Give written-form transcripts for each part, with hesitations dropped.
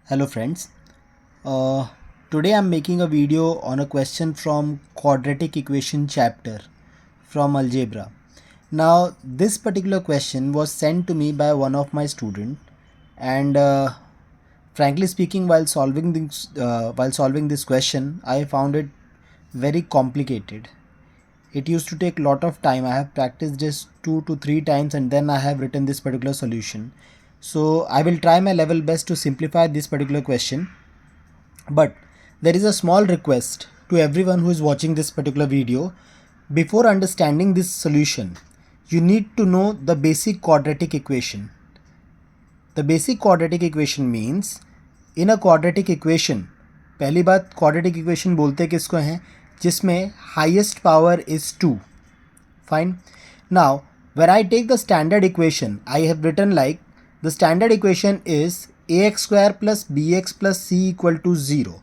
Hello friends. Today I'm making a video on a question from quadratic equation chapter from algebra. Now this particular question was sent to me by one of my student, and frankly speaking, while solving this question, I found it very complicated. It used to take a lot of time. I have practiced this 2 to 3 times and then I have written this particular solution. So I will try my level best to simplify this particular question. But there is a small request to everyone who is watching this particular video. Before understanding this solution, you need to know the basic quadratic equation. The basic quadratic equation means in a quadratic equation, पहली बात quadratic equation बोलते किसको हैं, जिसमें highest power is 2. Fine. Now when I take the standard equation, I have written like the standard equation is ax square plus bx plus c equal to 0.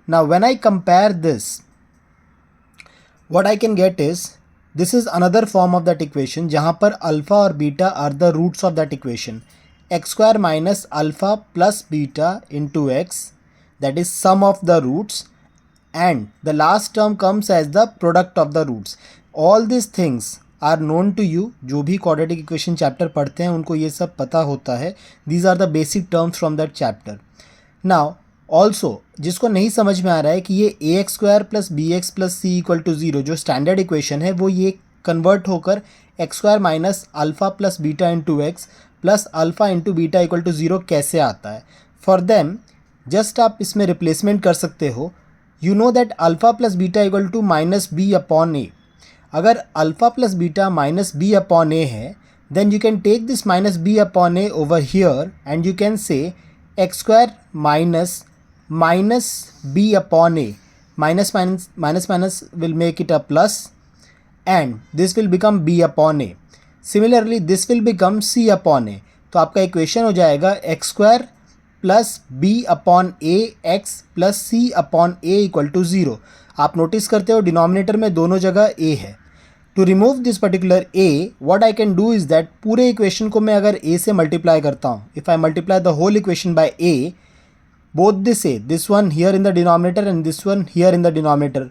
Now when I compare this, what I can get is this is another form of that equation जहाँ पर alpha और beta are the roots of that equation. X square minus alpha plus beta into x, that is sum of the roots, and the last term comes as the product of the roots. All these things are known to you. जो भी quadratic equation chapter पढ़ते हैं उनको ये सब पता होता है. These are the basic terms from that chapter. Now also जिसको नहीं समझ में आ रहा है कि ये a x square plus b x plus c equal to zero जो स्टैंडर्ड इक्वेशन है वो ये कन्वर्ट होकर x square minus alpha plus beta into x plus alpha into beta equal to zero कैसे आता है. फॉर देम जस्ट आप इसमें रिप्लेसमेंट कर सकते हो. You know that alpha plus beta equal to minus b upon a. अगर alpha plus beta minus b upon a है then you can take this minus b upon a over here and you can say x square minus b upon a. Minus will make it a plus and this will become b upon a. Similarly this will become c upon a. तो आपका equation हो जाएगा x square plus b upon a x plus c upon a equal to 0. आप notice करते हो denominator में दोनों जगह a है. To remove this particular a, what I can do is that पूरे इक्वेशन को मैं अगर a से मल्टीप्लाई करता हूँ, if I multiply the whole equation by a, both this a, this one here in the denominator and this one here in the denominator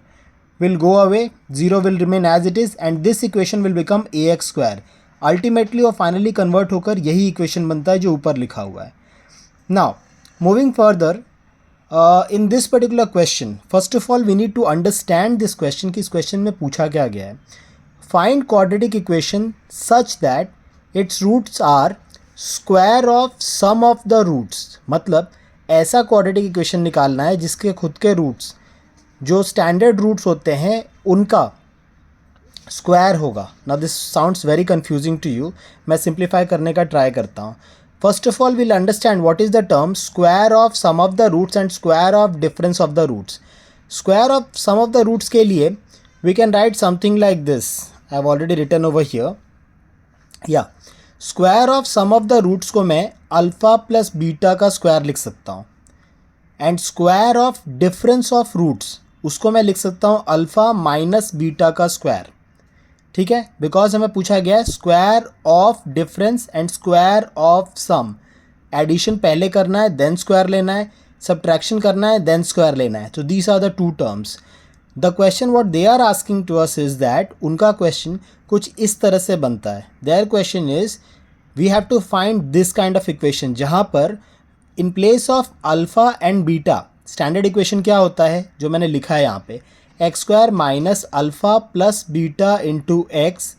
will go away, 0 will remain as it is and this equation will become ax square. Ultimately और finally convert होकर यही equation बनता है जो ऊपर लिखा हुआ है. Now moving further in this particular question, first of all we need to understand this question कि इस क्वेश्चन में पूछा क्या गया है. Find quadratic equation such that its roots are square of sum of the roots. मतलब ऐसा quadratic equation निकालना है जिसके खुद के roots जो standard roots होते हैं उनका square होगा. Now this sounds very confusing to you. मैं simplify करने का try करता हूँ. First of all we'll understand what is the term square of sum of the roots and square of difference of the roots. Square of sum of the roots के लिए we can write something like this. I have already written over here. Yeah, square of sum of the roots को मैं alpha plus beta का square लिख सकता हूँ and square of difference of roots उसको मैं लिख सकता हूँ अल्फ़ा माइनस बीटा का स्क्वायर. ठीक है, बिकॉज हमें पूछा गया है square of difference and square of sum. Addition पहले करना है देन स्क्वायर लेना है, सब्ट्रैक्शन करना है देन स्क्वायर लेना है. तो these are the two terms. The question what they are asking to us is that उनका क्वेश्चन कुछ इस तरह से बनता है. Their question is we have to find this kind of equation जहाँ पर in place of alpha and beta standard equation क्या होता है जो मैंने लिखा है यहाँ पे X square minus alpha plus beta into x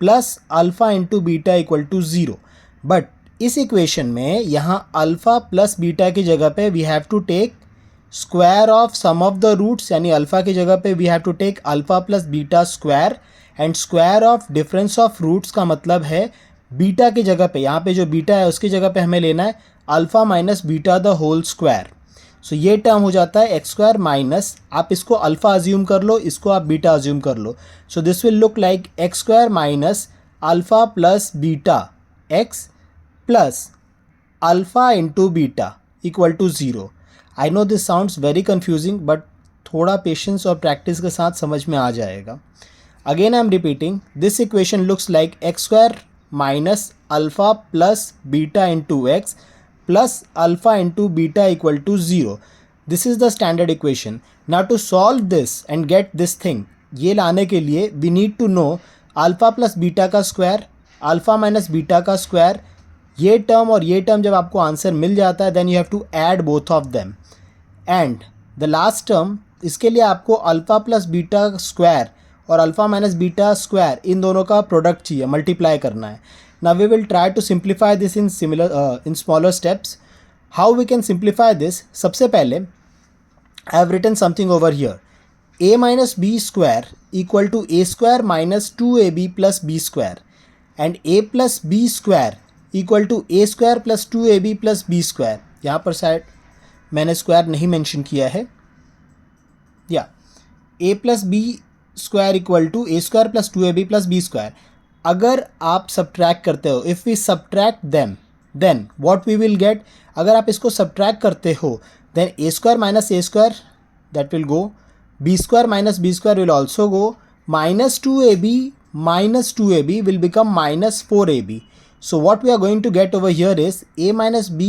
plus alpha into beta equal to 0. But इस इक्वेशन में यहाँ अल्फ़ा प्लस बीटा की जगह पे we have to take square of sum of the roots यानी अल्फ़ा की जगह पे we have to take alpha plus beta square and square of difference of roots का मतलब है बीटा की जगह पे यहाँ पे जो बीटा है उसकी जगह पे हमें लेना है alpha minus beta the whole square. So ये टर्म हो जाता है एक्स स्क्वायर माइनस, आप इसको अल्फ़ा अज्यूम कर लो, इसको आप बीटा अज्यूम कर लो. So this will look like x square minus alpha plus beta x plus alpha into beta equal to 0. I know this sounds very confusing but थोड़ा patience और practice के साथ समझ में आ जाएगा. Again I am repeating this equation looks like x square minus alpha plus beta into x plus alpha into beta equal to 0. This is the standard equation. Now to solve this and get this thing, ये लाने के लिए we need to know alpha plus beta का square, alpha minus beta का square. ये term और ये term जब आपको आंसर मिल जाता है then you have to add both of them. And the last term, इसके लिए आपको अल्फ़ा प्लस बीटा स्क्वायर और अल्फ़ा माइनस बीटा स्क्वायर इन दोनों का प्रोडक्ट चाहिए, मल्टीप्लाई करना है. Now we will try to simplify this in smaller steps. How we can simplify this? सबसे पहले I have written something over here. a minus b square equal to a square minus 2ab plus b square and a plus b square equal to a square plus 2ab plus b square. यहाँ पर शायद मैंने square नहीं mention किया है. या a plus b square equal to a square plus 2ab plus b square. अगर आप सब्ट्रैक्ट करते हो, if we subtract them then what we will get? अगर आप इसको सब्ट्रैक्ट करते हो then a square minus a square that will go, b square minus b square will also go, minus 2ab minus 2ab will become minus 4ab. So what we are going to get over here is a minus b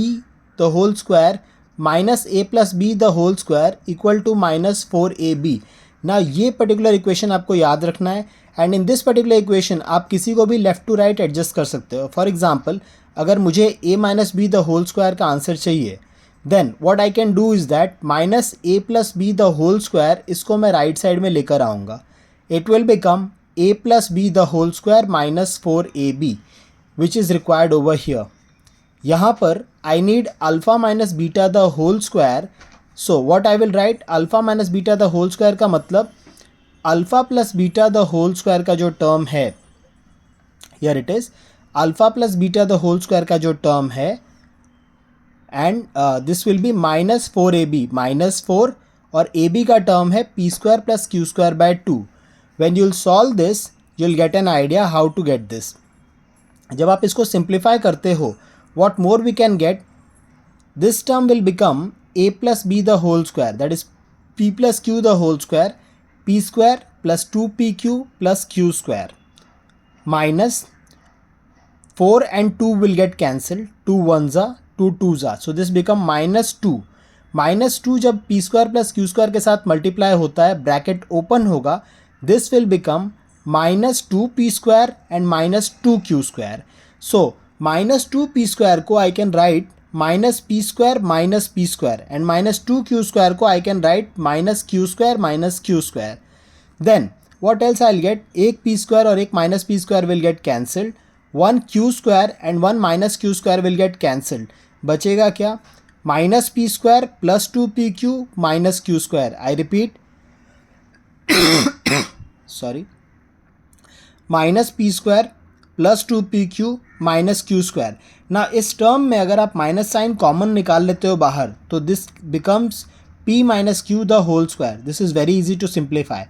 the whole square minus a plus b the whole square equal to minus 4ab. Now ये particular equation आपको याद रखना है and in this particular equation आप किसी को भी left to right adjust कर सकते हो. फॉर एग्जाम्पल अगर मुझे a minus B the whole square का आंसर चाहिए then what I can do is that minus A plus B the whole square, इसको मैं राइट साइड में लेकर आऊँगा. It will become A plus B the whole square minus 4ab which is required over here. यहाँ पर I need alpha minus beta the whole square. So what I will write, alpha minus beta the whole square का मतलब alpha plus beta the whole square का जो term है, here it is alpha plus beta the whole square का जो term है and this will be minus 4ab, minus 4 और ab का टर्म है p square plus Q square by 2. When you will solve this you will get an idea how to get this. जब आप इसको simplify करते हो what more we can gate, this term will become a plus b the whole square that is p plus q the whole square, p square plus 2pq plus q square minus 4 and 2 will get cancelled, 2 ones are 2 twos are, so this become minus 2. Minus 2 जब p square plus Q square के साथ multiply होता है, bracket open होगा, this will become minus 2p square and minus 2q square. So minus 2p square को I can write minus p square and minus 2q square को I can write minus q square minus q square. Then what else I will get, एक p square और एक minus p square will get cancelled, one q square and one minus q square will get cancelled. बचेगा क्या, minus p square plus 2pq minus q square. I repeat sorry, minus p square plus 2pq minus q square. ना इस term में अगर आप minus sign common निकाल लेते हो बाहर तो this becomes p minus q the whole square. This is very easy to simplify.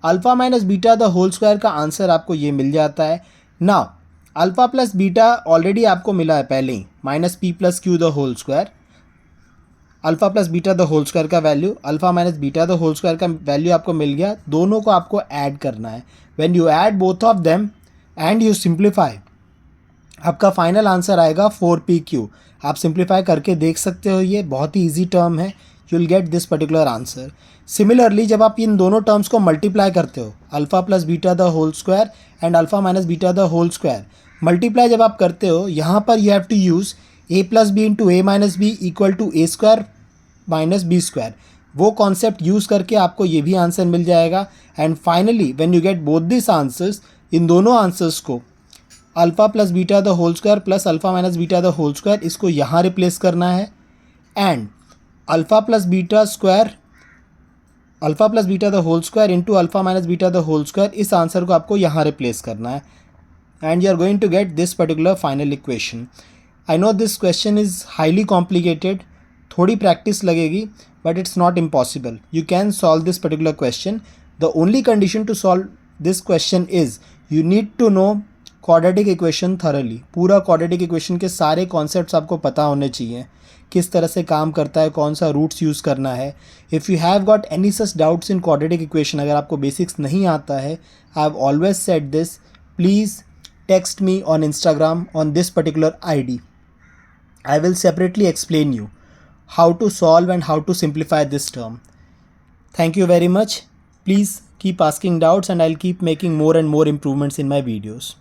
Alpha minus beta the whole square का आंसर आपको ये मिल जाता है. Now alpha plus beta already आपको मिला है पहले ही, minus p plus q the whole square. Alpha plus beta the whole square का value, alpha minus beta the whole square का वैल्यू आपको मिल गया. दोनों को आपको ऐड करना है. When you add both of them and you simplify, आपका फाइनल आंसर आएगा 4pq. आप सिंप्लीफाई करके देख सकते हो, ये बहुत ही ईजी टर्म है. You will get this particular answer. Similarly जब आप इन दोनों टर्म्स को मल्टीप्लाई करते हो, alpha plus beta the whole square and alpha minus beta the whole square, multiply जब आप करते हो यहाँ पर you have to use a plus B into A minus B equal to A square minus B square. वो concept use करके आपको ये भी आंसर मिल जाएगा. And finally when you get both this answers, इन दोनों आंसर्स को alpha plus beta the whole square plus alpha minus beta the whole square, इसको यहाँ रिप्लेस करना है and alpha plus beta square, alpha plus beta the whole square into alpha minus beta the whole square, इस answer को आपको यहाँ replace करना है and you are going to get this particular final equation. I know this question is highly complicated, थोड़ी practice लगेगी but it's not impossible. You can solve this particular question. The only condition to solve this question is you need to know quadratic equation thoroughly. पूरा quadratic equation के सारे concepts आपको पता होने चाहिए, किस तरह से काम करता है, कौन सा रूट्स यूज़ करना है. If you have got any such doubts in quadratic equation, अगर आपको बेसिक्स नहीं आता है, I have always said this, please text me on Instagram on this particular ID. I will separately explain you how to solve and how to simplify this term. Thank you very much. Please keep asking doubts and I'll keep making more and more improvements in my videos.